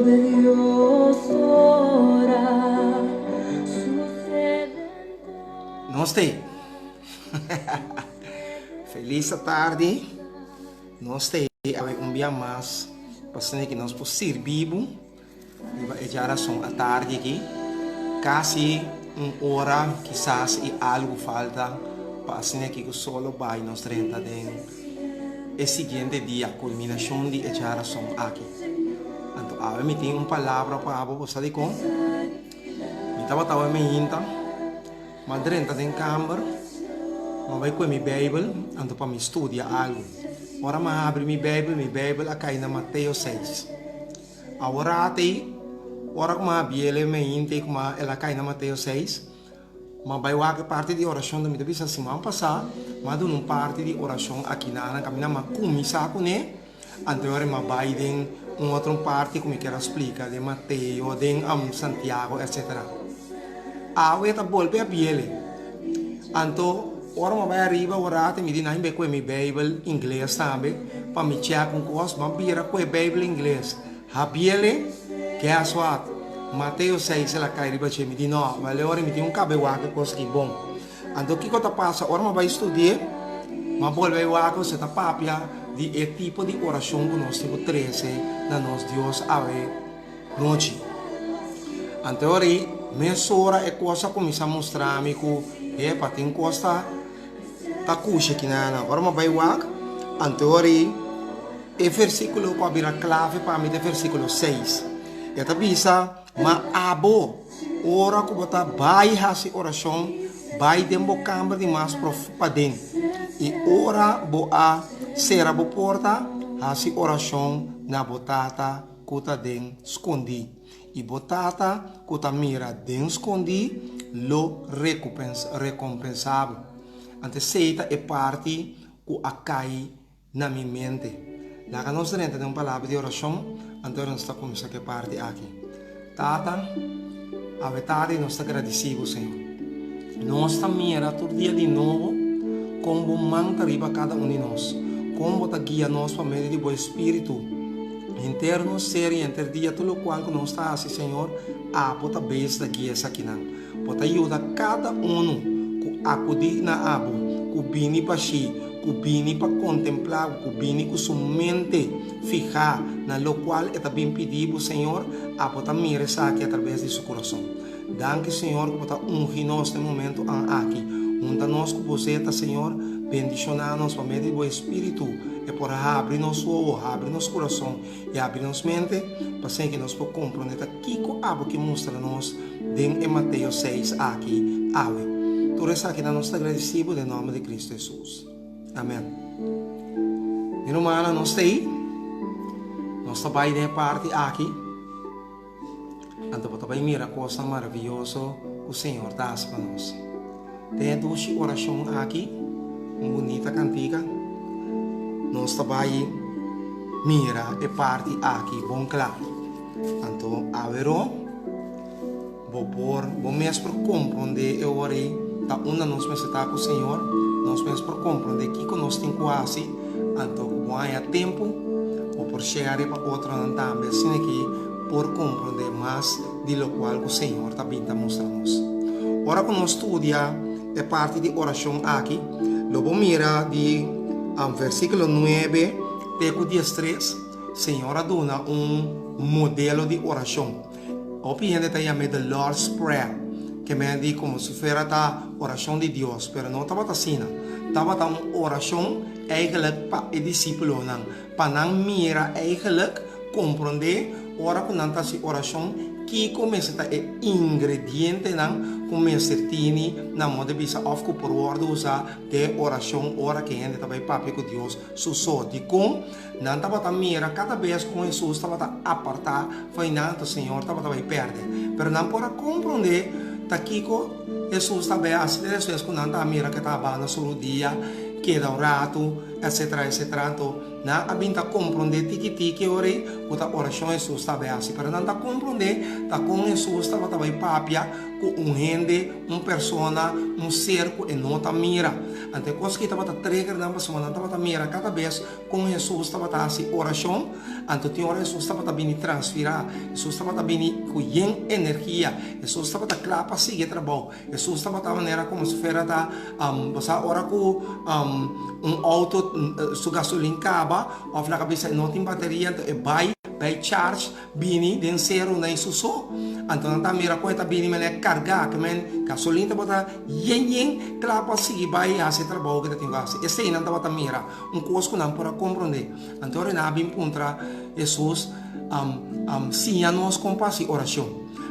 de Dios ora, sucede. Namaste. Feliz tarde. Namaste. Um dia mais. Passando que nós podemos servir. Já são a tarde aqui. Quase uma hora, quizás, e algo falta. Passando aqui que o sol vai nos 30 de o seguinte dia, a culminação de a são aqui. Então, eu me tenho uma palavra para você de com. Me estava me inta. Mas dentro da câmara, eu vou com a minha Bíblia, então para me estudar algo. Ora, eu abro minha Bíblia, aqui na Mateus 6. Agora, até, ora como a Bíblia me inta, como ela cai na Mateus 6, mas vai lá que parte de oração da minha vida semana passada, mas uma parte de oração aqui na caminha, mas começar com ele, anterior mas vai em uma outra parte, como eu quero explicar, de Mateus, de Santiago, etc. Eu está voltando a Bíblia. Então, ora eu vou arriba, ora me diz não com a minha Bíblia inglês também, para me checar com coisas, mas vira com a Bíblia inglês. A Bíblia, que é a sua Mateus 6, ela cai riba me diz não, vale ora me tem um cabelo que coisa que bom. Então, o que está passando? Ora eu vou estudar, mas vou ver o que você está papia de tipo de oração que nós temos 13 na nosso Deus a ver noite. Então, minha sora é coisa começa a mostrar-me que para tem coisa tá cuxa aqui na agora mas vai lá anterior é versículo para abrir a clave para mim é versículo 6 e tá bisa mas abo ora que botar vai hasi oração vai dembo câmara de mais para dentro e ora boa será bo porta hasi oração na botata kuta den escondi e botata kuta mira den escondi lo recompensado. Antes seita é parte que acai na minha mente. Lá que nós temos uma palavra de oração, então nós estamos começando a parte aqui. Tata, a verdade nós estamos agradecidos, Senhor. Nós estamos mirando todo dia de novo como manta riba cada um de nós. Como está guia nós para meio de bom espírito interno, ser e interdia tudo o qual que nós está assim, Senhor, a bota besta guia essa aqui não. Pode ajudar cada um que acudir na abo, que vini para si, que vini para contemplar, que vini com sua mente fijar na lo qual é também pedido, Senhor, a botar mira aqui através de seu coração. Danke, Senhor, que botar ungir nós no momento aqui. Unta nós com você, Senhor, bendicionar-nos para meio do Espírito. É por abrir nosso olho, abrir nosso coração e abrir nossa mente, para que nós possamos compreender aqui com algo que mostra-nos em Mateus 6 aqui. Ave. Tudo isso aqui nós estamos agradecidos em nome de Cristo Jesus. Amém. Irmã, nós temos nós estamos em parte aqui. Então, para mirar coisa maravilhosa que o Senhor dá para nós. Tem duas orações aqui, uma bonita cantiga. Nós estamos mira é parte aqui, bom claro. Então, averão. Vou mesmo compreender eu orei tá uma nós está com o Senhor nós mesmo compreender que nós temos quase então vai tempo ou por chegar para outro não também assim aqui por compreender mais de lo qual o Senhor também está mostrando-nos. Ora que nós estudia é parte de oração aqui logo mira de versículo 9 até o 13 Senhor dona modelo de oração. Opinião de chama the Lord's Prayer, que me diz como se fosse a oração de Deus, mas não estava assim. Estava uma oração eigenlijk para o discípulo, para não mirar eigenlijk compreender ora que não está assim oração que começa a ingrediente não começa a ter na moda bisa of que por ordem usar de oração ora que ainda também papi com Deus só de com não estava a mirar cada vez com Jesus estava a apartar foi não Senhor estava também perde mas não pode compreender daqui com Jesus também assim dessas vezes quando não está a mirar que estava na sua dia queda um rato etc, etc. Então, na abinta compreender tiki ore, kuta oração Jesus está bem assim. Para não tá compreender, tá com Jesus está vai papia, com gente, persona, cerco e não tá mira. Ante coisa que estava trigger na pessoa, não estava mira cada vez com Jesus estava assim oração. Ante tem hora Jesus estava bem transferir, Jesus estava bem com energia, Jesus estava clapa seguir trabalho, Jesus estava maneira como se fosse você ora com auto su gasolina acaba, ou na cabeça não tem bateria, então vai charge, bini den zero na isuso. Então tá mira coisa bini men carga, que men gasolina bota yen clapa sigi vai a se trabalho que tem gas. Esse aí não tá bota mira, coisa que não para compreender. Então na bim contra Jesus sim a nós compassi oração.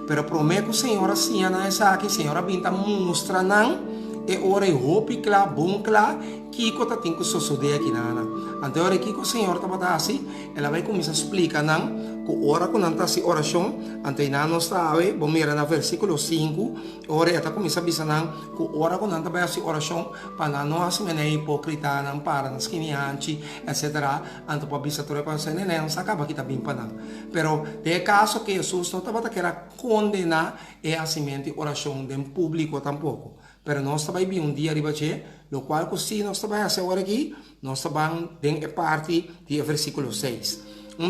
Pero prometo Senhora sim a essa aqui Senhora binta mostra não e ora hopi kla bom kla que tá tem que suceder aqui nana. Então ora que o Senhor tá bota assim, ela vai começar a explicar não que ora com nanta si oração, então na nós sabe, vamos mirar na versículo 5, ora ela começa a dizer não que ora com nanta vai assim oração para nós não é hipócrita não para nas quinianchi, etc. Então para bisa tu reconhecer não acaba que tá bem para não. Pero de caso que Jesus não tá bota que era condenar é assim mente oração de público tampouco. Pero nós também vi dia arriba lo qual così nós também essa hora aqui, nós também tem a parte do versículo 6.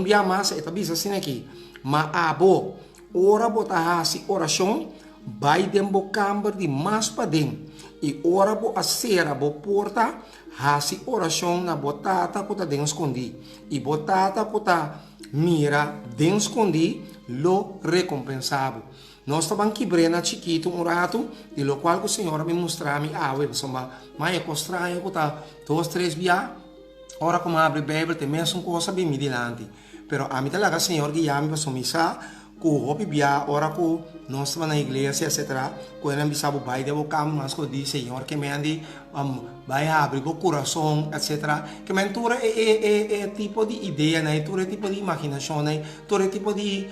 Dia mais é também assim aqui, mas abo, ora botar assim oração, vai dembo camber de mais para dentro, e ora bo a cera bo porta, assim oração na botata que tá dentro escondi, e botata que tá mira dentro escondi, lo recompensado. Nós estamos quebrando chiquito rato, e lo qual o Senhor me mostrou me mas é estranho que tá 2, 3 dias, ora como abre a Bíblia, tem mesmo coisa bem dilante. Pero a mim talaga Senhor guia-me para missa, que o bia ora que nós estamos na igreja, etc. Que ele me sabe vai de boca, mas que diz Senhor que me ande vai abrir o coração, etc. Que me tudo é tipo de ideia, né? Tudo é tipo de imaginação, né? Tudo é tipo de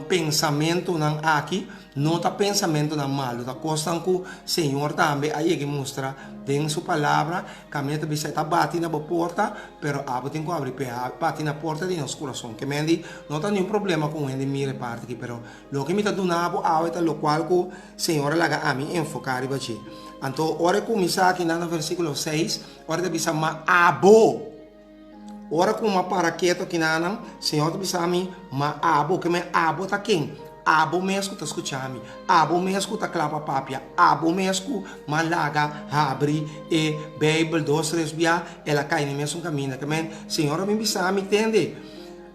pensamento não aqui, não tá pensamento não malo, tá coisa que o Senhor também aí que mostra dentro sua palavra, que a minha também está bate na porta, pero abo tem que abrir bate na porta de nosso coração, que me ande não tá nenhum problema com ele mira parte aqui, pero lo que me tá dando abo é lo qual que o Senhor laga a mim enfocar e bater. Então, ora começar aqui no versículo 6, ora de bisa ma abo. Ora com uma paraqueto aqui na Senhor te bisa mim ma abo, que me abo tá quem? Abo mesmo tá escutando, abo mesmo tá clapa papia, abo mesmo malaga abre e Bíblia 2, 3 dia, ela cai no mesmo caminho, que me Senhor me bisa me entende?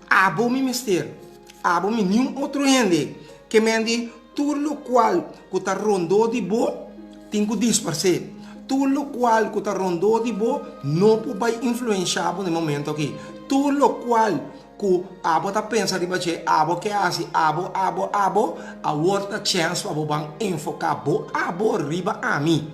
Abo me mister, abo me nenhum outro ende, que me ende tudo qual que tá rondou de bo tem que dispersar. Tudo qual que está rondou de bo não pode influenciar no momento aqui. Tudo qual que a bota pensa de baixo, abo que assim, abo, a outra chance para bang enfocar bo, abo riba a mim.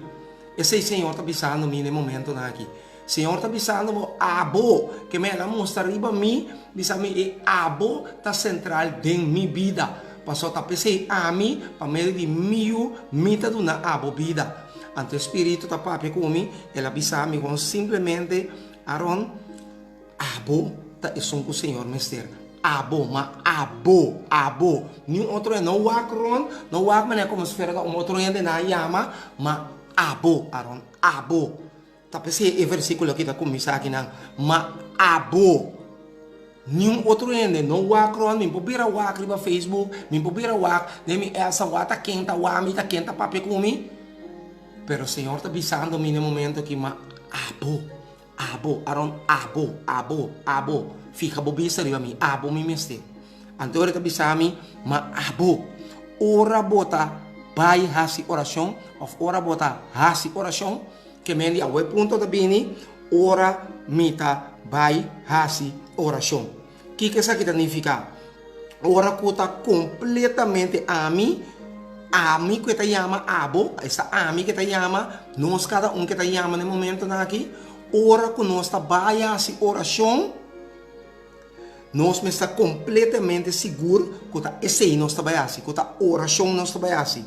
Esse Senhor está pensando no momento aqui. Senhor está pensando abo que me ela mostra riba a mim, diz a mim e abo está central dentro minha vida. Passou a pensar a mim, para meio de mita do na abo vida. Ante o Espírito está papi comigo, ela avisa a mim com simplesmente Aaron, abo, tá isso que o Senhor me ester. Abo, mas abo. Nenhum outro é não wak Ron, não wak mané como se fosse outro é de na yama, mas abo, Aaron, abo. Tá pensando o versículo aqui está começando aqui não, mas abo. Nenhum outro ende, não wak ron, me pobira wak riba Facebook, me pobira wak, nem essa wata quenta, wami tá quenta papi comigo. Pero o Senhor está avisando no momento que ma abo, Aaron, abo, fica bobista riba mi, abo mi meste. Então ele está avisando ma abo, ora bota vai hasi oração, of ora bota hasi oração, que mendi a ponto da bini, ora mita vai hasi oração. O que isso aqui significa? Ora que está completamente a mim que te chama abo, essa ami que te chama, nós cada que te chama no momento aqui, ora que nós está vai hasi oração, nós está completamente seguro que esse nós está vai hasi, que a oração nós está vai hasi.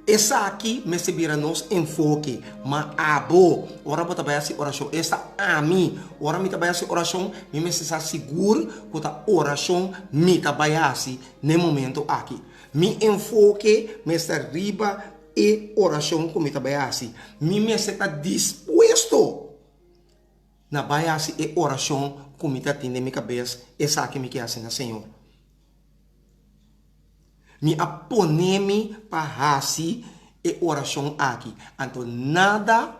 Essa aqui me vira nos enfoque, mas abo, ora bota vai essa oração, essa a mim, ora me trabalha essa oração, me está seguro que a oração me trabalha assim, no momento aqui. Me enfoque, me está riba e oração que me trabalha assim, me está disposto na baia assim e oração que me está tendo na minha cabeça, essa aqui me quer assim, Senhor. Me aponeme para assim e oração aqui. Então nada,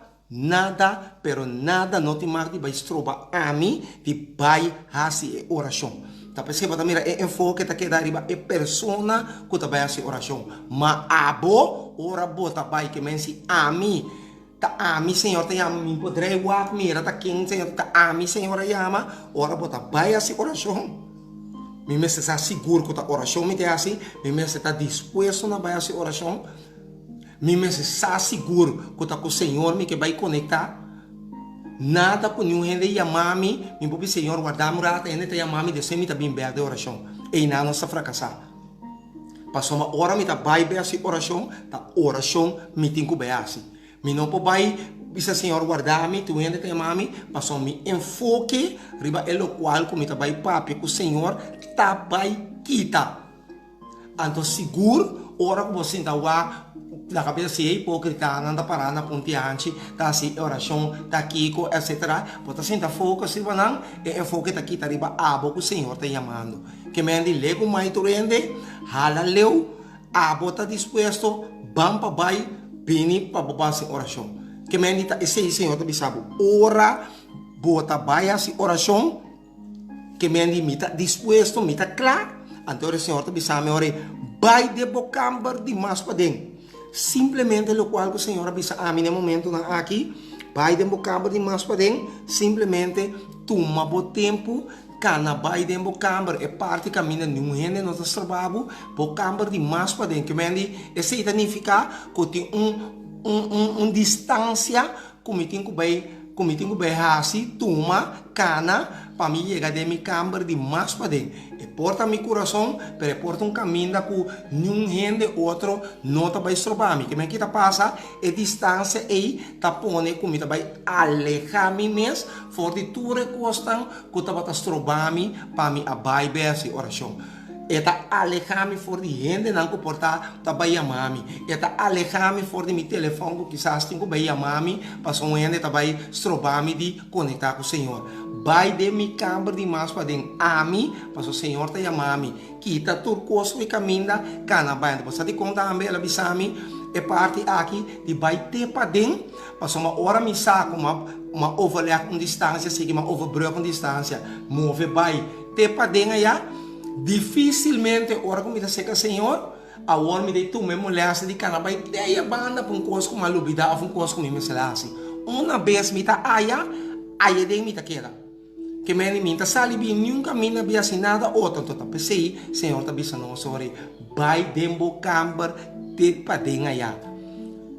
pero nada não te marca de estroba a mim de vai assim e oração. Tá percebendo? Tá mira, é enfoque tá que dá riba é persona que tá vai assim oração. Mas abo ora bota vai que mensi a mim. Tá a mim Senhor te ama, me poderei walk mira tá quem Senhor tá a mim Senhor ama, ora bota vai assim oração. Me está seguro que a oração me tem assim, me está disposto na base da oração, me está seguro que o Senhor me vai conectar. Nada com nenhum gente chamar-me, me pode Senhor guardar-me lá, ainda te chamar-me de sempre bem bem de oração. E não nos fracassar. Passou uma hora me tá vai bem assim oração, a oração me tem que bem assim. Me não pode vai bisa Senhor guardar-me, tu ainda te chamar-me, passou me enfoque, riba elo qual como tá vai papi, que o Senhor tá vai quita. Então seguro, ora que você tá lá na cabeça se hipócrita, anda para na pontiante, tá assim oração, tá aqui, etc. Pode sentar foco, se vai não, e enfoque tá aqui, tá riba abo que o Senhor tá chamando. Que me ande lego mais tu rende, hala leu, abo tá disposto, bampa vai, bini para bobas oração. Que me ande tá esse Senhor tá bisabo, ora, bota vai assim oração, que me ande mita disposto, mita claro. Então o Senhor tá bisame ore, vai de bocambar de mais para dentro. Simplesmente o qual o Senhor avisa a mim no momento aqui, vai de bocambar de mais para dentro, simplesmente toma o tempo, cana vai de bocambar, é parte caminha de um rende no nosso trabalho, bocambar de mais para dentro, que me ande, esse significa que tem distância, como tem que vai assim, toma, cana, para mim chegar de minha câmara de mais para dentro. E porta meu coração, pero porta caminho que nenhum rende outro não vai estrobar-me. Que me kita passa, é distância e tá pone como vai alejar-me mesmo, for de tudo recostam, que tá vai estrobar-me, para mim abai bem oração. Eta alejar-me for de gente não comportar tá vai chamar-me. Eta alejar-me for de meu telefone que quizás tenho vai chamar-me, para um gente tá vai estrobar-me de conectar com o Senhor. Vai de minha câmara de mais para dentro a mim, para o Senhor tá chamar-me. Quita turcoso e caminha, cana vai. Você de conta também ela bisame é parte aqui de vai ter para dentro, para uma hora me saco uma overlap com distância, seguir uma overbreak com distância, move vai ter para dentro aí. Dificilmente, ora como diz o Senhor, a hora me deitou mesmo mulher de cana vai ter a banda para um coisa como a lubida, um coisa como me assim. Uma vez me tá aí de me tá queda. Que me tá sali bem nenhum caminho bem assim nada outro, então tá pensei, Senhor tá bisa não sorry, vai dembo camber ter para dentro aí.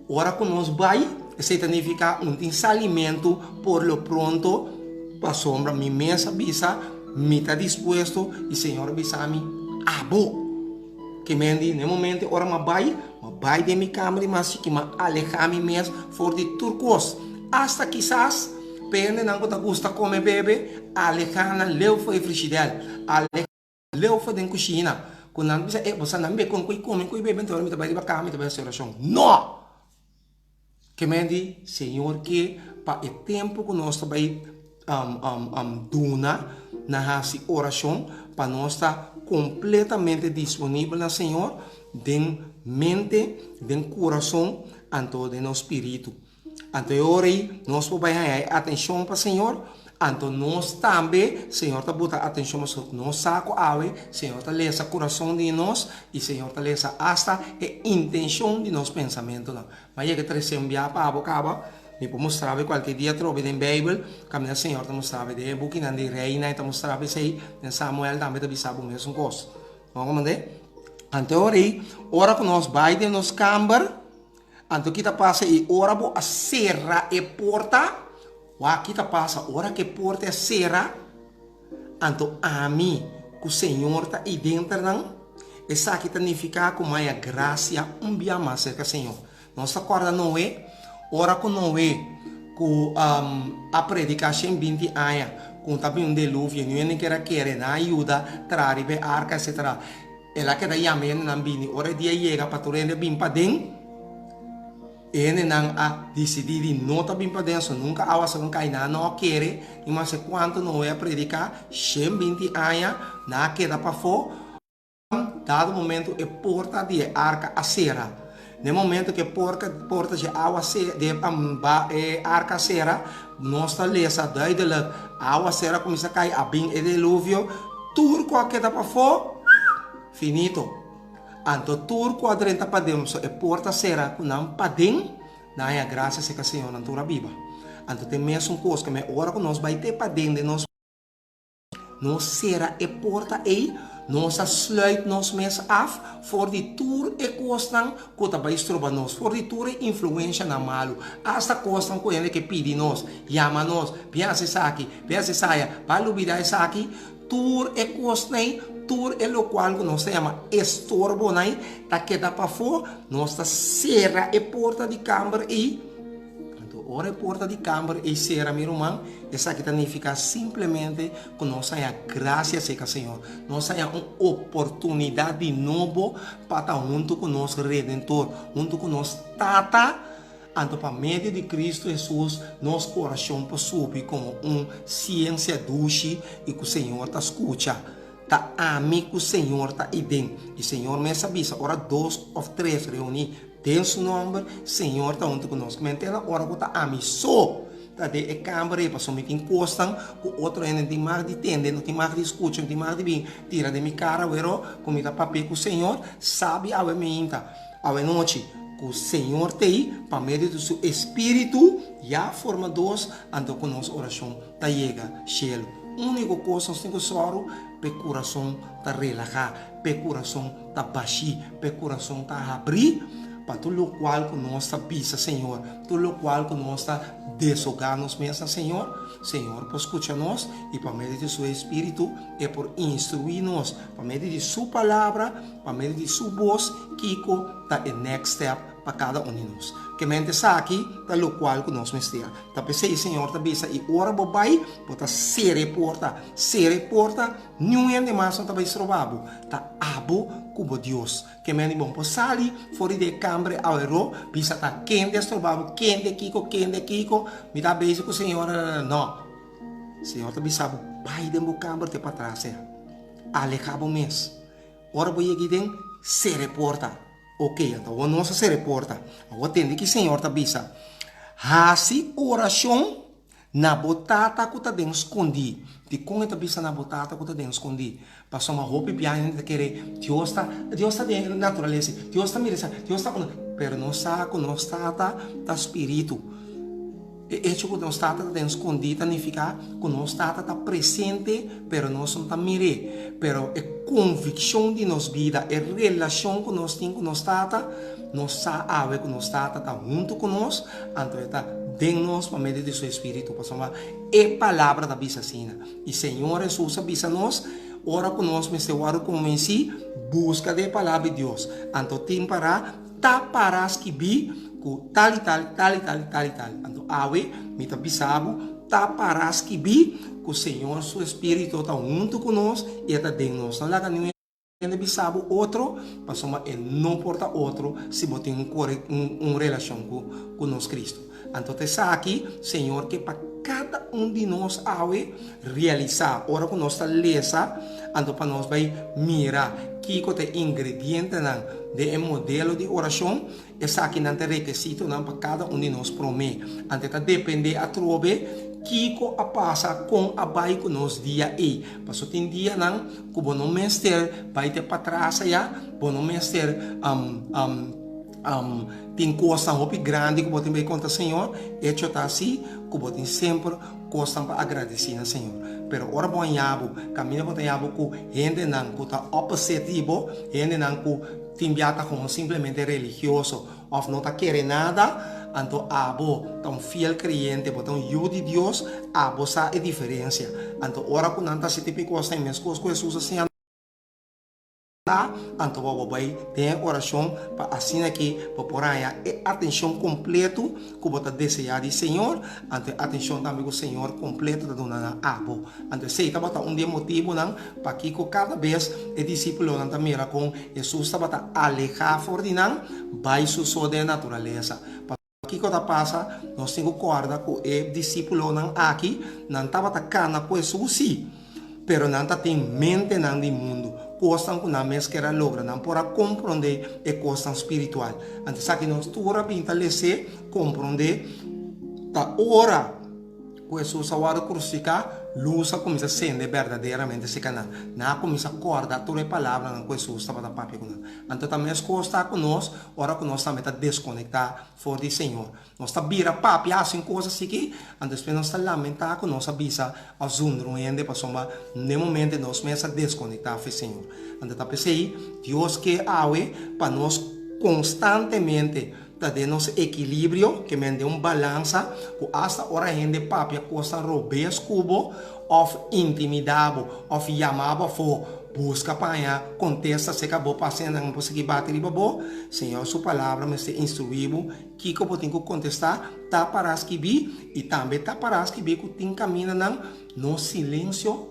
Ora com nós vai, isso significa salimento por lo pronto, para sombra mi mesa bisa me está disposto e Senhor bisami abo que me andi no momento ora ma vai de minha câmera mas que ma alejar-me mesmo for de turcos hasta quizás pende não que gusta comer bebe alejar na leufa e frigideira alejar leufa de cozinha quando não bisa você não be com come com bebe então me vai de cama me vai oração não que me andi Senhor que para o tempo que nós vai duna na oração para nós estar completamente disponível na Senhor, de mente, de coração, anto de nosso espírito. Então, orei, nós podemos dar atenção para o Senhor, então nós também, Senhor, está botando atenção para nós, saco ave, Senhor, está lendo o coração de nós, e Senhor, está lendo hasta a intenção de nosso pensamento. Mas é que trazer enviar para a boca, me pode mostrar qualquer dia trove na Bíblia, caminho Senhor te mostrava de buquim de reina te mostrava sei, em Samuel também te bisabo mesmo coisa. Vamos mandar? Então ora que nós vai de nos câmara, então kita passa e ora bo a serra e porta, wa kita passa ora que porta é serra, então a mim que o Senhor tá aí dentro não, essa aqui significa como a graça biama cerca Senhor. Nossa corda não é, ora com não é, com a predicação 20 anos, com também um dilúvio, não é que era querer na ajuda, trazer arca, etc. Ela que daí a mãe não vem, ora dia chega para tu render bem para dentro, ele não a decidir de não estar bem para dentro, nunca a você não cai na não querer, mas quanto não é predicar, 20 anos, na queda para fora. Dado momento é porta de arca acera. No momento que porta de água de arca acera, nossa lesa daí de água acera começa a cair a bem e dilúvio, turco a queda para fora, finito. Anto turco a drenta para dentro é porta acera com não para dentro, na é graça se que Senhor não tura viva. Anto tem mesmo coisa que me ora com nós vai ter para dentro nós. Nós será é porta aí. Nós sluit nos mensen af voor die tour e kostan kota bij stroba nos voor die tour influência na malu hasta kostan ko ele que pidi nos llama nos pianse saki pianse saia balu bidai saki tour e kostnai tour é lo qual nós se chama estorbo nai ta queda para fora nós ta serra e porta de câmara e ora porta de câmara e será meu irmão, essa aqui significa simplesmente que nós tenha graça seca Senhor, nós tenha uma oportunidade de novo para estar junto com o nosso Redentor, junto com o nosso Tata, anto para meio de Cristo Jesus, nosso coração para subir como ciência doce e que o Senhor está escuta. Tá amigo o Senhor tá aí dentro. E Senhor me sabia, ora 2 ou 3 reunir. Tem seu nome, Senhor está junto conosco. Mentela, ora que tá amigo só. Tá de câmera para só me encostam, o outro ainda tem mais de tende, não tem mais de escuta, não tem mais de bem. Tira de minha cara, vero, comida papel com o Senhor, sabe a minha a noite. Que o Senhor tem, para meio do seu Espírito, já forma dois, ando com nossa oração, tá chega, cielo. Única coisa que nós temos pe coração tá relaxar, pe coração tá baixi, pe coração tá abrir, para tudo o qual que nós tá pisa, Senhor, tudo o qual que nós tá desogar nos mesmos, Senhor, Senhor, para escutar nós e para meio de seu Espírito e por instruir nós, para meio de sua palavra, para meio de sua voz, Kiko tá o next step para cada um de nós. Que mente sa aqui, tá o qual que nós mistério. Tá pensei, Senhor, tá bisa e ora bobai, bota sere porta, nenhum de mais não tá bisa robabo, tá abo cubo Deus. Que mente bom por sali, fora de câmara, aero, bisa tá quente estrobabo, quente kiko, me dá beijo com o Senhor, não. Senhor tá bisa bai de mo câmara te para trás, ale cabo mês. Ora boi aqui tem sere porta. Ok, então a nossa se reporta. Eu atendo que o Senhor está bisa. Hasi oração na botata que está dentro escondi. De como está bisa na botata que está dentro escondi. Passou uma roupa e piano de querer. Deus está dentro da natureza. Deus está mirando. Deus está com. Pero não sabe que nós está espírito. Hecho que nós está dentro escondido significa que nós está presente, pero nós não está mirando. Pero é convicção de nossa vida, é relação que nós temos com nós sabe que nós está junto conosco, então está dentro de nós para meio de seu Espírito, para somar é palavra da bisa sina. E Senhor Jesus avisa nós, ora conosco, mas eu oro como em si, busca de palavra de Deus. Então tem para taparás que bi ku tal. Então awe mita bisabo taparás que bi ku Senhor seu Espírito está junto conosco e está dentro de nós. Não lá nenhum bisabo outro, para somar ele não porta outro se botar relação com nosso Cristo. Então está aqui, Senhor, que para cada um de nós awe realizar, ora que nós está lesa, então para nós vai mirar que tem ingrediente de modelo de oração, essa aqui não tem requisito para cada um de nós promete. Então está depender a trobe Kiko a passa com a bai que nos dia aí. Passou tem dia não, que bom não mestre vai ter para trás já, bom não mestre tem coisa roupa grande que botem bem conta Senhor, e tá assim, que botem sempre coisa para agradecer ao Senhor. Pero ora bom yabo, caminho com yabo com gente não que tá oppositivo, gente não que tem biata como simplesmente religioso, ou não tá querendo nada. Então, abo, tão fiel crente, tão judo de Deus, abo sabe a diferença. Então, ora com nanta se tipo coisa em minhas coisas, Jesus assim, Anto vai ter oração para assim aqui para poraya e atenção completo que você desejar de Senhor, ante atenção também o Senhor completo da dona na abo. Ante sei tá bota dia motivo não para que cada vez o discípulo não tá mira com Jesus tá bota alejar fora de não vai suceder natureza. Aqui quando passa nós temos corda com o discípulo não aqui não tá bota cana com Jesus sim, pero não tá tem mente não de mundo. Coisas que na mesquera logra não para compreender é coisa espiritual. Antes aqui nós tura pinta lese compreender ta ora o Jesus agora crucificar luz começa a acender verdadeiramente esse canal. Na começa a acordar toda a palavra que Jesus estava da papi com nós. Então também as coisas está conosco, ora que nós também está desconectar fora do Senhor. Nós está vira papi assim coisas assim que, antes nós está lamentar com nós avisa a zundro ainda para soma no momento nós começa a desconectar do Senhor. Então tá pensei Deus que awe para nós constantemente de nosso equilíbrio, que me dê balança, que hasta hora gente papia costa roubes cubo, ou intimidado, ou chamava for busca para contesta se acabou passando não conseguir bater e babo, Senhor sua palavra me se instruiu que eu tenho que contestar tá para as que vi e também tá para as que vi que tem caminho no silêncio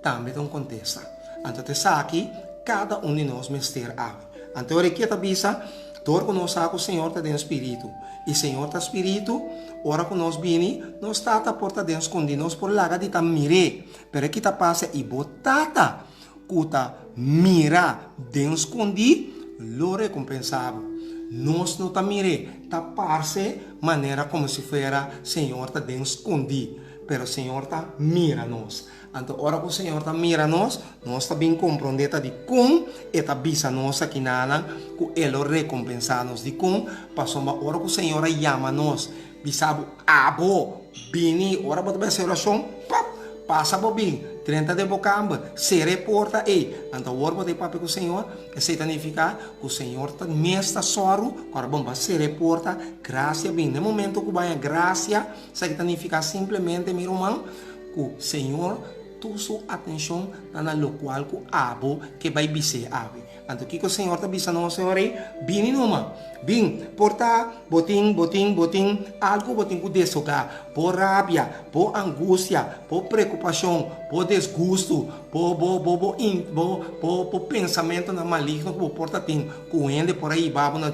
também não contesta. Então aqui cada de nós mister ave. Então, ora que avisa, tor que nós o Senhor está dentro do Espírito. E o Senhor está Espírito, ora que nós vini, nós está a porta dentro escondidos por lá de tá mire. Pero que tá passa e botata, que tá mira dentro escondido, lo recompensava. Nós não tá mire, tá parce maneira como se fuera Senhor está dentro escondido. Pero o Senhor está mira nós. Então, ora que o Senhor está mira nós está bem compreendida de como está bisa nós aqui nada, que Ele recompensa-nos de como, passou uma hora que o Senhor chama nós, bisabo, abo, bini, ora para fazer oração, passa por bem, 30 de bocamba, se reporta, então, ora para papi com o Senhor, isso significa que o Senhor está nesta soro, agora vamos se reporta, graça bem, no momento que vai a graça, significa simplesmente, meu irmão, que o Senhor tu sua atenção na local que abo que vai bise ave. Então que o Senhor está bisando o Senhor aí, bem numa, bem, porta, botim, algo botim que desogar, por rábia, por angústia, por preocupação, por desgosto, por pensamento na maligno que o porta tem, que ende por aí babo na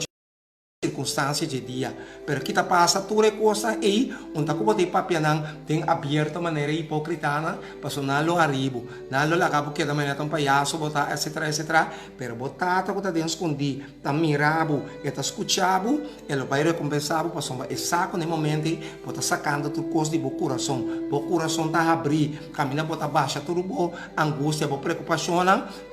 circunstâncias de dia, pero kita passa tudo coisa aí, onde que botei papel não tem aberta maneira hipócrita, passou nalo arribo, nalo lagabo que da maneira tão palhaço botar etc, pero botar tá que tá dentro escondi, tá mirabo, e tá escutado, ele vai recompensar, passou uma saco no momento, bota sacando tudo coisa de bo coração tá abrir, caminha bota baixa tudo bo, angústia, bo preocupação,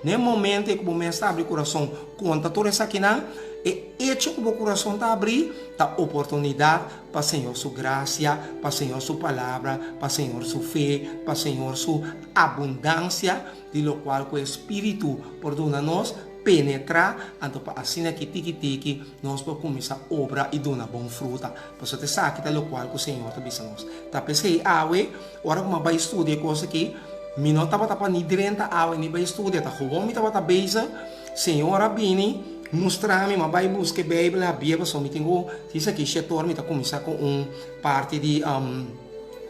no momento que o momento abre o coração, conta tudo isso aqui não. E hecho que o coração está abrir, tá oportunidade para Senhor sua graça, para Senhor sua palavra, para Senhor sua fé, para Senhor sua abundância, de lo qual o Espírito perdona nós penetrar, então para assim que tiki nós podemos começar a obra e dar uma boa fruta. Por isso, você sabe que é o qual o Senhor está avisando nós. Tá pensei, ora como vai estudar coisa aqui, me não estava para nem direita, nem vai estudar, tá como me estava beisa, Senhora bini, mostrar-me, mas vai buscar a Bíblia, a Bíblia só me tenho, isso aqui, setor, me está começando com parte de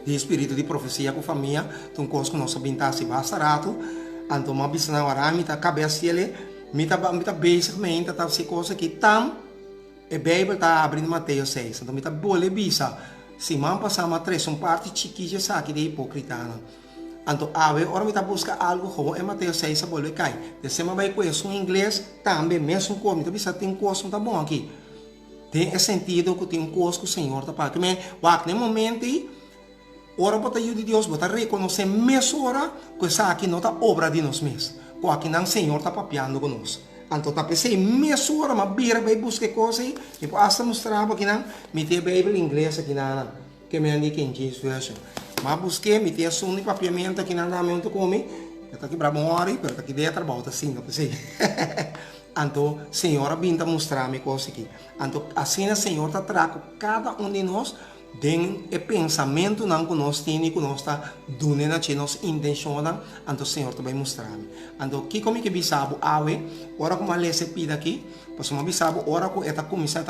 espírito de profecia com a família, então coisa que nós sabemos se basta rato, então uma vez na hora, me está cabeça ele, me está basicamente, tá se coisa que tam, a Bíblia está abrindo Mateus 6, então me está boa bisa, se man passar uma três, são parte chiquinha aqui de hipócrita. Então, agora me está buscando algo como em Mateus 6, a bola cai. Descema vai com isso em inglês, também, mesmo como, então, você tem coisa tá bom aqui. Tem esse sentido que tem um coisa que o Senhor está para que no momento, ora para ajuda de Deus, para reconhecer mesmo hora que essa aqui não está obra de nós mesmos. Que aqui não o Senhor está papiando conosco. Então, tá pensei, mesmo hora, mas vira, vai buscar coisa e depois mostrar aqui não, me tem a Bíblia em inglês aqui não, que me indica em Jesus Version. Mas busquei, me tinha som de papiamento aqui na andamento comigo. Eu estou aqui para morrer, mas aqui dentro volta assim, não pensei. Então, Senhor, vinda mostrar-me coisa aqui. Então, assim, o Senhor está trago cada de nós den e pensamento não que nós temos, que nós está dando na nossa intenção, então o Senhor vai mostrar. Então, que como que bisabo awe, ora como a lei se pida aqui, pois uma bisabo ora com esta comissão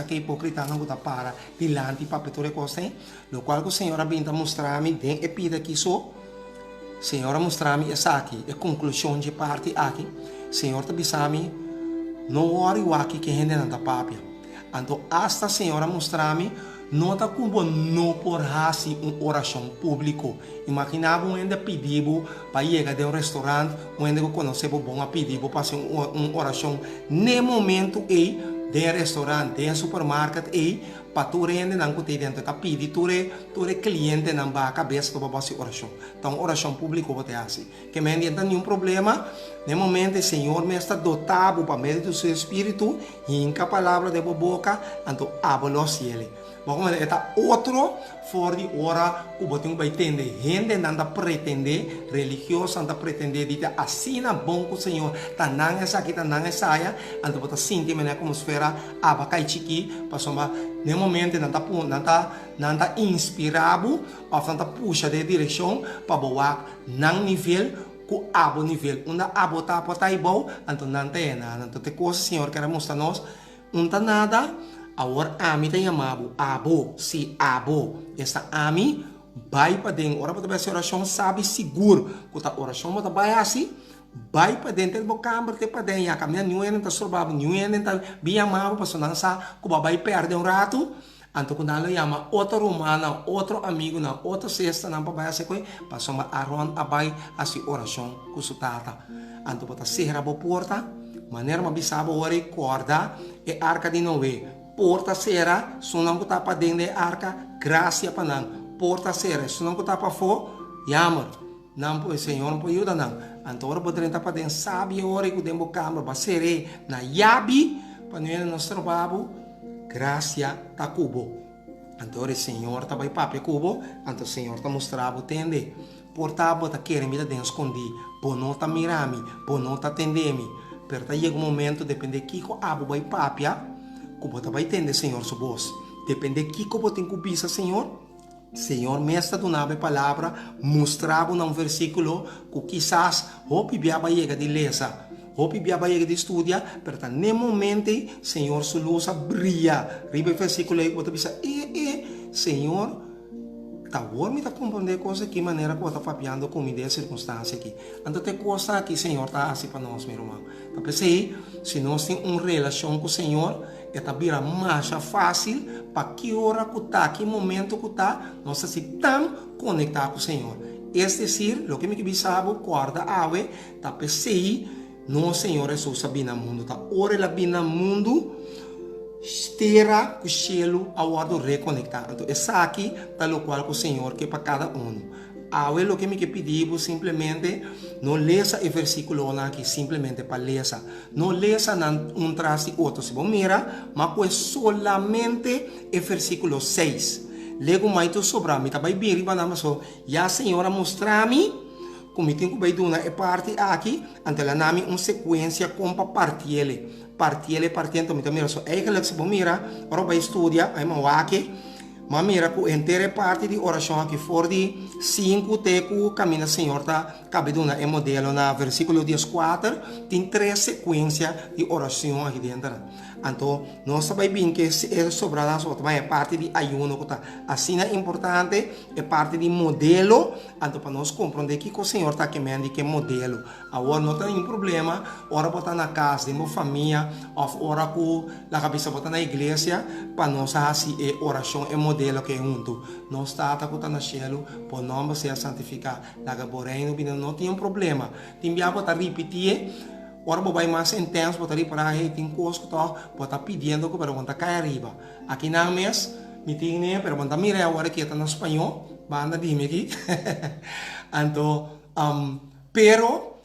que hipocrita não está para dilante para peture costa, no qual o Senhor abinta mostrar-me den e pida aqui só. Senhor mostrar-me essa aqui, a conclusão de parte aqui. Senhor te bisami, não ora o aqui que rende na papia. Então, hasta Senhor mostrar-me nota como não por fazer uma oração pública. Imaginava um ainda pedido para chegar de um restaurante, um ainda conhecer bom a pedido para fazer uma oração no momento aí de restaurante, de supermercado aí para tu rende não que dentro da pedir tu cliente não vai a cabeça para fazer oração. Então oração pública você assim. Que me não tem nenhum problema. No momento o Senhor me está dotado para meio do seu espírito e em cada palavra de boca, então habla os céus. Mas está outro fora de hora que você vai entender. Gente não está pretender, religioso não está pretender, dizer assim na bom com o Senhor, está não essa aqui, está não essa aí, então você sente a atmosfera, abacai chiqui, passou no momento não está inspirado, ou não está puxa de direção para boar não nível com abo nível, onde abo está para bom, então não tem nada, então tem coisa Senhor quer mostrar nós, não está nada. Agora, ami tem chamado abo, se abo, essa ami vai para dentro. Ora, para fazer oração, sabe seguro. Quando a oração vai assim, vai para dentro do câmara, para dentro. E a caminha não é nem sorvado, não é nem bem amado, para não saber como vai perder um rato. Então, quando ela chama outro romano, outro amigo, outra cesta, não vai assim, para somar aron, vai assim oração com sua tata. Então, para cerrar a porta, maneira uma bisaba, ora, corda e arca de Noé. Porta será, se não botar para dentro da arca, graça para não. Porta será, se não botar para fora, yamar. Não, o Senhor não pode ajudar, não. Então, agora poder entrar para dentro, sabe, ora, que dentro da câmara, para ser na yabi, para não ir no nosso trabalho, graça está cubo. Então, o Senhor está para papo cubo, então o Senhor está mostrando o tende. Porta, está querendo me dar dentro, escondi, por não está mirando, por não está atendendo. Pero chega um momento, depende de que a abo vai papia, como você vai entender, Senhor, sua voz. Depende de que você tem que ouvir, Senhor. Senhor, me está dando a palavra, mostrava um versículo que quizás o Bíblia vai chegar de lesa, o Bíblia vai chegar de estudar, mas no momento, Senhor, sua luz brilha. Ribe o versículo aí, você pensa, Senhor, agora me está compreendendo coisa que maneira que eu estou fabiando com minha circunstância aqui. Então tem coisa que o Senhor está assim para nós, meu irmão. Então pensei, se nós temos uma relação com o Senhor, está vira mais fácil para que hora que está, que momento que está, nós estamos conectados com o Senhor. É decir, o que me bisabo, corda ave, está pensei, no Senhor Jesus sabe no mundo, está ora lá bem no mundo, esteja com o cielo ao lado reconectar. Então, essa aqui é o qual o Senhor quer para cada um. Agora, o que me pedimos simplesmente, não leia o versículo aqui, simplesmente para ler. Não leia um traço de outro. Se você mira, mas é solamente o versículo 6. Lego mais tu sobra, me vai bem, e a Senhora mostrar-me, como tem que vai dar a parte aqui, ante ela nami uma sequência com partiele. Partiendo, então mira, so aí que você mira, agora vai estudar, aí mas aqui, mas mira, com a inteira parte de oração aqui, for de 5 teco, caminha Senhor, tá, cabe de uma modelo na versículo 14, tem 3 sequências de oração aqui dentro. Então, nós sabemos bem que é sobre a nossa é parte de ayuno, que tá, assim é importante, é parte de modelo, então para nós compreender que o Senhor está querendo que é modelo. Agora não tem nenhum problema, ora botar na casa de uma família, ou ora com a cabeça botar na igreja, para nós assim é oração, é modelo que é junto. Nós está na céu, por nome ser santificado, não tem um problema. Tem que botar repetir. Ora, vai mais intenso, botar ali para aí, tem coisa que está pedindo que para quando cai arriba. Aqui na mês, me tem nem, pero quando mira agora que está no espanhol, banda dime aqui. Então, pero,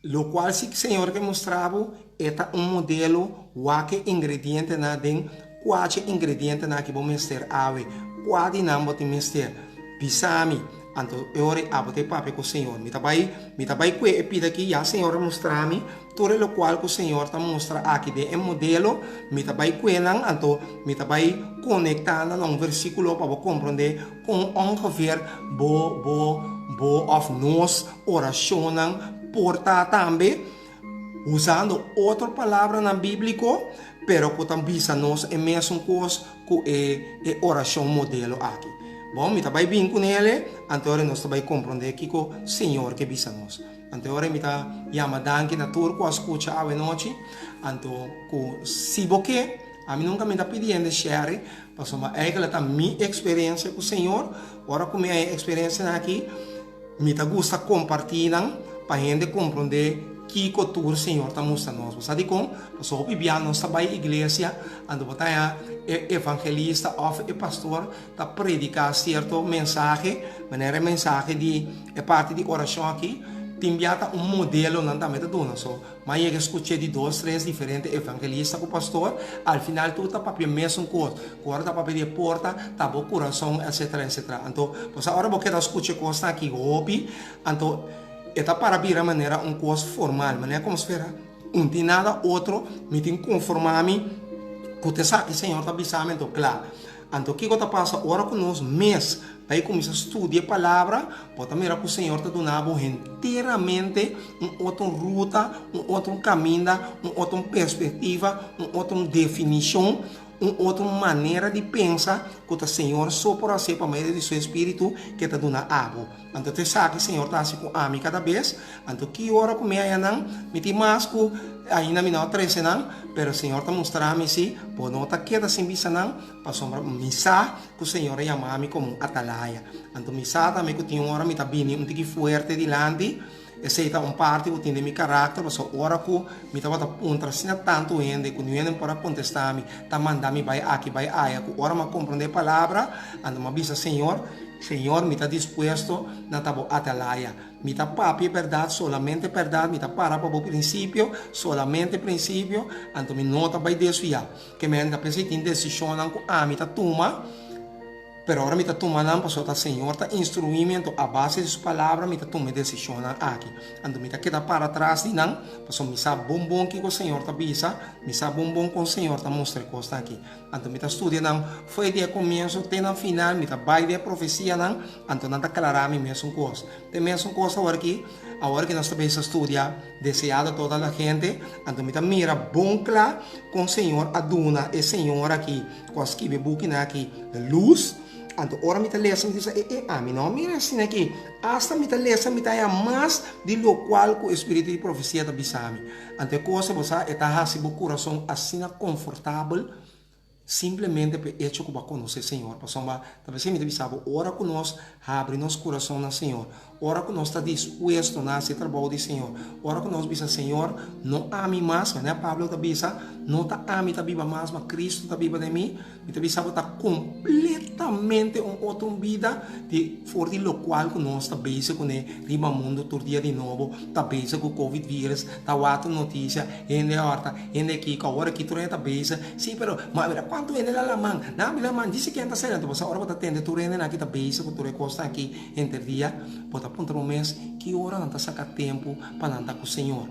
lo qual se o Senhor que mostrava, é um modelo, qualquer ingrediente na den, qualquer ingrediente na que vamos ter ave, qual dinâmico tem mister. Pisami, Anto ore abote papi com o Senhor. Me tabai que e pida que já Senhor mostrar-me tudo o qual que o Senhor tá mostra aqui de modelo. Me tabai que não, anto me tabai conectando num versículo para compreender com ongeveer bo of nós oracionam porta também usando outra palavra na bíblico, pero que também nós é mesmo coisa que é oração modelo aqui. Bom, me vai bem com ele, então nós vai compreender que o Senhor que bisa nós. Então me tá chama danke na turco a escuta a noite, então que se boque, a mim nunca me tá pedindo share, mas ela tá minha experiência com o Senhor, ora com minha experiência aqui, me tá gosta compartilhar para gente compreender que o Senhor está mostrando nós. Sabe como? Só o bibiano está na igreja, ando botar evangelista ou pastor está predicar certo mensagem, maneira mensagem de parte de oração aqui, enviata modelo não também tá dando só. Mas eu escutei de 2, 3 diferentes evangelistas com o pastor, al final tudo está para mesmo coisa. Agora está para de porta, tá bom coração, etc, etc. Então, você agora você está escutando coisa aqui, hopi, então está para vir a maneira coisa formal, maneira como se fera, não tem nada outro, me tem conformar-me, que você sabe que o Senhor está avisando, então, claro. Então, o que está passando agora com nós, mês, para começar a estudar a palavra, pode mirar que o Senhor está dando inteiramente uma outra ruta, um outro caminho, uma outra perspectiva, uma outra definição, uma outra maneira de pensar que o Senhor só por ser para meio de seu Espírito que está dando água. Então, você sabe que o Senhor está assim com a mim cada vez. Então, que hora com minha não, me tem mais que ainda me não trece não, mas o Senhor está mostrando-me se, por não estar queda sem vista não, para sombra missa que o Senhor chama-me como atalaia. Então, missa também que tinha uma hora me está vindo um tique forte dilante. Essa é uma parte que tem de meu caráter, mas agora que me estava contrassinando tanto ainda, que não é para contestar-me, está mandando-me vai aqui, vai aí, que agora me compreender a palavra, ando me avisa Senhor, me está disposto, na tabo atalaia, me está papi verdade, solamente verdade, me está para o princípio, solamente princípio, ando me nota vai desviar, que me anda pensando em decisão, me está toma. Pero ahora me está tomando, pastor, el Señor está instruimiento a base de su palabra, me está tomando decisión aquí. Ando me está quedando para atrás, dinan, pastor, me sabe bombón que el Señor está visa, me sabe bombón que el Señor está mostrando cosas aquí. Ando me está estudiando, fue de comienzo, tena final, me está baile de profecía, ando me está aclarar mi mesmo cosa. De mesmo cosa ahora que nós também estudia, deseado toda a gente, ando me está mira bom claro com o Senhor aduna, e Senhor aqui, com as que me buquem aqui, luz. Então, ora me lesa me diz, não, mira assim aqui, hasta me lesa me tá mais de lo qual o espírito de profecia está bisami. Então, coisa você está assim o coração assim confortável, simplesmente por hecho que vai conhecer o Senhor. Passamos, talvez me sabe, ora que nós abre nosso coração no Senhor, ora que nós está disposto a esse trabalho do Senhor, ora que nós bisa Senhor, não ame mais, né? Pablo está bisa, não está ame, está viva mais, mas Cristo está viva de mim, me está bisa está completamente outra vida de for de lo qual que nós está base com o rima mundo todo dia de novo, está base com o Covid vírus, está outra notícia, ainda horta, ainda aqui, que agora aqui tu está base, sim, pero mas quanto ainda lá man, na bila man disse que está sendo, então você agora está tendo tu ainda aqui está base com tu recosta aqui entre dia, pode apontar um mês que hora não está sacar tempo para andar com o Senhor.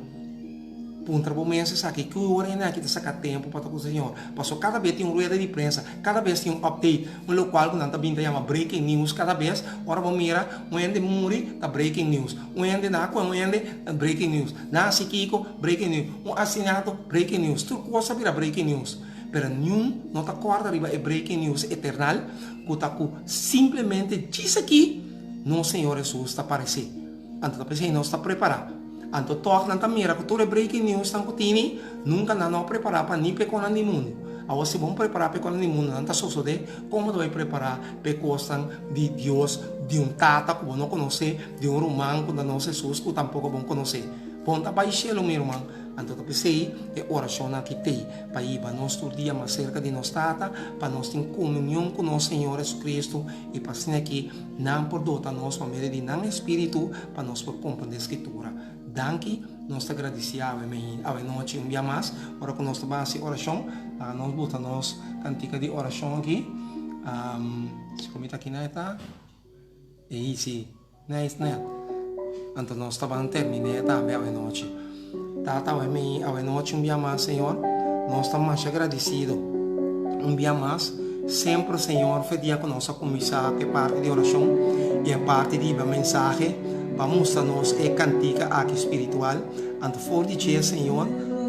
Punta o mês aqui que hora ainda aqui está sacar tempo para estar com o Senhor. Passou cada vez tem um ruído de prensa, cada vez tem um update, um local que não está vindo chama breaking news cada vez. Ora vamos mirar, um ende muri tá breaking news, um ende na com um ende breaking news, na Kiko breaking news, um assinado breaking news, tudo coisa vira breaking news. Pero nenhum não está corda arriba é breaking news eternal, que está simplesmente diz aqui. No Senhor Jesus está aparecendo. Então, a não está preparado. Então, toque na mira que todo breaking news está contini, nunca não preparar para nem pecar no mundo. Agora, se vamos preparar para pecar no mundo, não está só de como vai preparar para coisas de Deus, de tata que não conhece, de romano que não Jesus que tampouco vão conhecer. Ponta baixo, meu irmão. Então, eu pensei, é oração aqui tem, para ir para nós todo dia mais cerca de nós tata, para nós ter comunhão com nosso Senhor Jesus Cristo, e para assim aqui, não por dota nós, para meio de não espírito, para nós por compreender a Escritura. Danke, nós te agradecemos, a noite um dia mais, ora que nós estamos em oração, nós botamos cantica de oração aqui, se comenta aqui na eta, E sim, nice, né? Então nós estamos terminando também a noite. Tata, a noite um dia mais, Senhor. Nós estamos mais agradecidos. Um dia mais, sempre, Senhor, foi dia que nós começamos a parte de oração e a parte de mensagem para mostrar-nos a cantiga aqui espiritual. Então, for de dia, Senhor,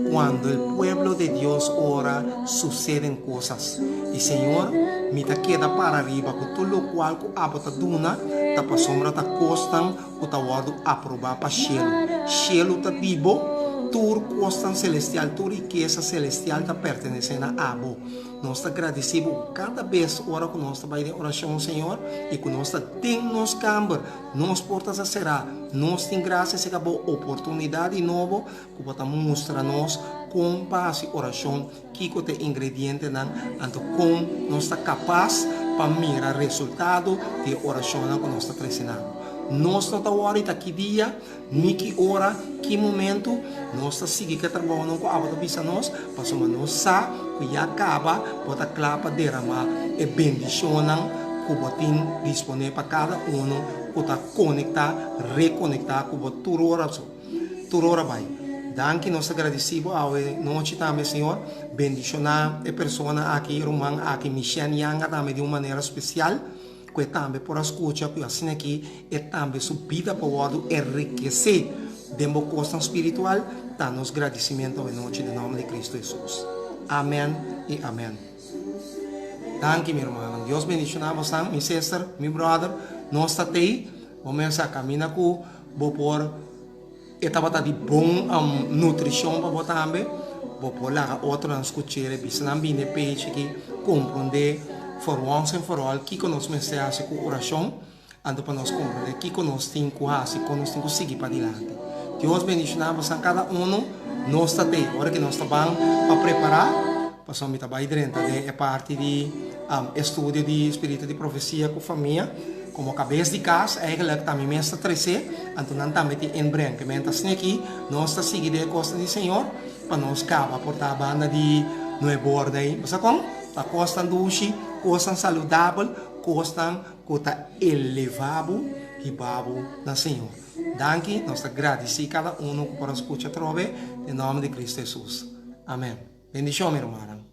quando o pueblo de Deus ora, sucedem coisas. E, Senhor, me ta queda para arriba, com tudo o qual que a bota duna, ta pa sombra ta costan, que ta guardo aprovar para cielo. Cielo ta dibo, tur costan celestial, tur riqueza celestial ta pertenece a abo. Nós está agradecidos cada vez hora que nós estamos em oração, Senhor, e que nós temos câmara, nós portas a será, nós temos graça, se acabou oportunidade nova, que podemos mostrar-nos com paz e oração, que tem ingrediente, então como nós está capaz para mirar resultado de oração que nós está precisando. Nós não estamos agora aqui dia, nem que hora, que momento, nós estamos seguindo trabalhando com a água da vista nós, para que nós saibamos que já acaba, para clapa derramar e bendição que tem disponível para cada um, que está conectar, reconectar com tudo hora vai. Danke, nós agradecemos a noite também, Senhor, bendição a pessoa aqui, irmã, aqui, Michelle, também de uma maneira especial, que também por escutar, que assim aqui, e também subida para o lado, enriquecer de uma costa espiritual, tá nos agradecimento em noite em nome de Cristo Jesus. Amém e amém. Danke, minha irmã. Deus bendicionar você, minha sister, meu brother. Nós estamos aí, vamos a caminhar com o por etapa de bom nutrição para você também. Vou por lá outra escutar, bisnan bem de peixe que compreender for once and for all que nós começamos com oração, ando para nós compreender que nós temos que fazer, que nós temos que seguir para adiante. Deus bendicionar você cada um. Nós estamos aí, agora que nós estamos para preparar, passamos a trabalhar dentro da parte de estudo de espírito de profecia com família, como cabeça de casa, é que também me está crescer, então nós também em branco, assim aqui, nós estamos seguindo a costa do Senhor, para nós acabar portar a banda de no borda aí, você como? A costa doce, costa saudável, costa que está elevado e babo na Senhor. Danke, nós agradecemos cada um por escutar trove, em nome de Cristo Jesus. Amém. Bendição, meu irmão.